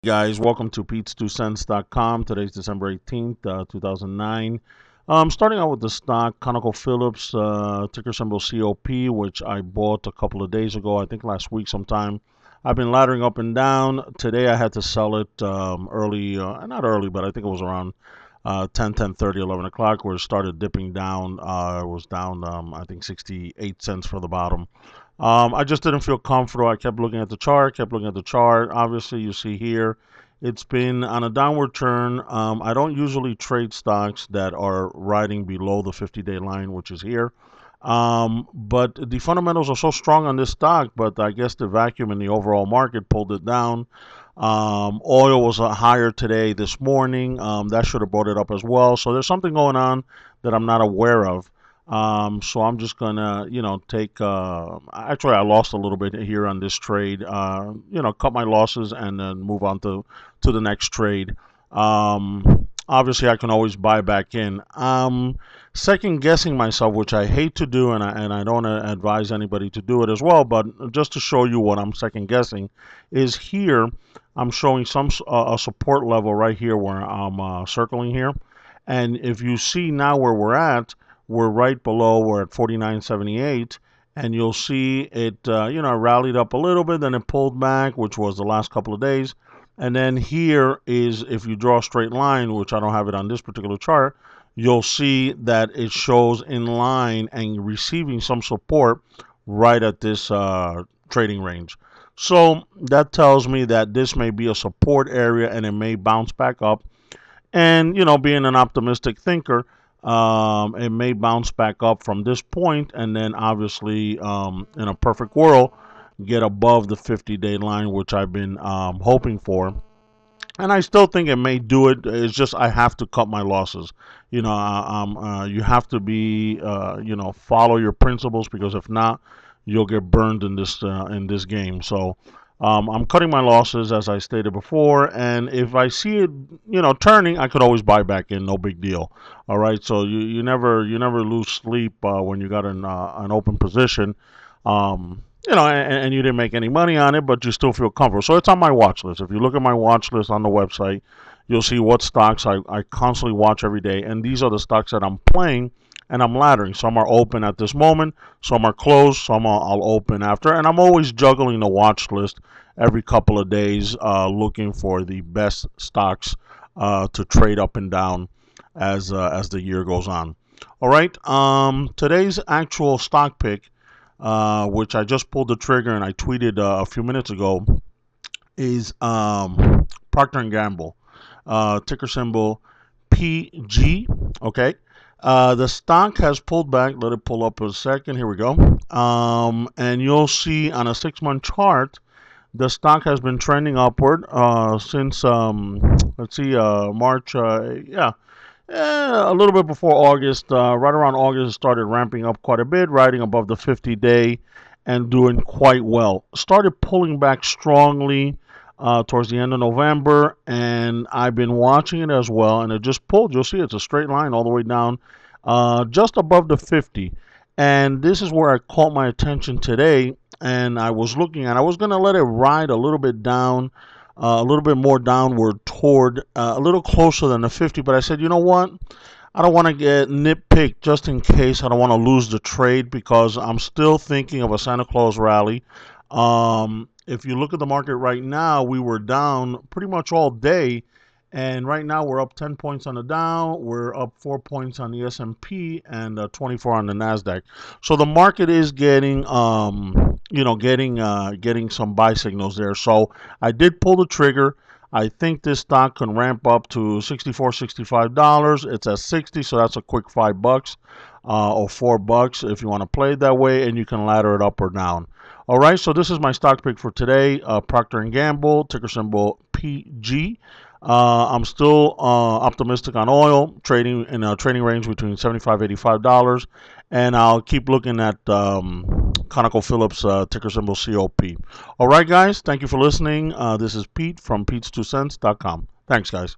Guys, welcome to Pete's2cents.com. Today's December 18th, 2009. Starting out with the stock, ConocoPhillips, ticker symbol COP, which I bought a couple of days ago, I think last week sometime. I've been laddering up and down. Today I had to sell it early, not early, but I think it was around 10, 10:30, 11 o'clock, where it started dipping down. It was down, I think, 68 cents for the bottom. I just didn't feel comfortable. I kept looking at the chart, kept looking at the chart. Obviously, you see here, it's been on a downward turn. I don't usually trade stocks that are riding below the 50-day line, which is here. But the fundamentals are so strong on this stock, but I guess the vacuum in the overall market pulled it down. Oil was higher today, this morning. That should have brought it up as well. So there's something going on that I'm not aware of. So I'm just gonna, take. Actually, I lost a little bit here on this trade. Cut my losses and then move on to the next trade. Obviously, I can always buy back in. Second guessing myself, which I hate to do, and I don't advise anybody to do it as well. But just to show you what I'm second guessing, is here I'm showing some a support level right here where I'm circling here, and if you see now where we're right below. We're at 49.78, and you'll see it, rallied up a little bit, then it pulled back, which was the last couple of days. And then here is, if you draw a straight line, which I don't have it on this particular chart, you'll see that it shows in line and receiving some support right at this trading range. So that tells me that this may be a support area and it may bounce back up. And, being an optimistic thinker, it may bounce back up from this point, and then obviously, in a perfect world, get above the 50-day line, which I've been hoping for. And I still think it may do it. It's just I have to cut my losses. You have to be, follow your principles, because if not, you'll get burned in this game. So I'm cutting my losses, as I stated before, and if I see it, turning, I could always buy back in. No big deal. All right. So you never lose sleep when you got an open position. And you didn't make any money on it, but you still feel comfortable. So it's on my watch list. If you look at my watch list on the website, you'll see what stocks I constantly watch every day. And these are the stocks that I'm playing and I'm laddering. Some are open at this moment, some are closed, some I'll open after. And I'm always juggling the watch list every couple of days, looking for the best stocks to trade up and down as the year goes on. All right. Today's actual stock pick, which I just pulled the trigger and I tweeted a few minutes ago, is Procter and Gamble, ticker symbol PG. Okay. The stock has pulled back. Let it pull up a second. Here we go. And you'll see on a 6-month chart, the stock has been trending upward since, let's see, March. A little bit before August, right around August, it started ramping up quite a bit, riding above the 50-day and doing quite well. Started pulling back strongly towards the end of November, and I've been watching it as well, and it just pulled. You'll see it's a straight line all the way down, just above the 50. And this is where I caught my attention today, and I was looking, and I was going to let it ride a little bit down, a little bit more downward toward a little closer than the 50, but I said, you know what? I don't want to get nitpicked just in case. I don't want to lose the trade, because I'm still thinking of a Santa Claus rally. If you look at the market right now, we were down pretty much all day, and right now we're up 10 points on the Dow, we're up 4 points on the S&P, and 24 on the Nasdaq. So the market is getting, getting some buy signals there. So I did pull the trigger. I think this stock can ramp up to $64, $65. It's at 60, so that's a quick $5 or $4 if you want to play it that way, and you can ladder it up or down. All right, so this is my stock pick for today. Procter and Gamble, ticker symbol PG. I'm still optimistic on oil, trading in a trading range between $75 $85, and I'll keep looking at ConocoPhillips, ticker symbol COP. All right, guys, thank you for listening. This is Pete from Pete's2cents.com. Thanks, guys.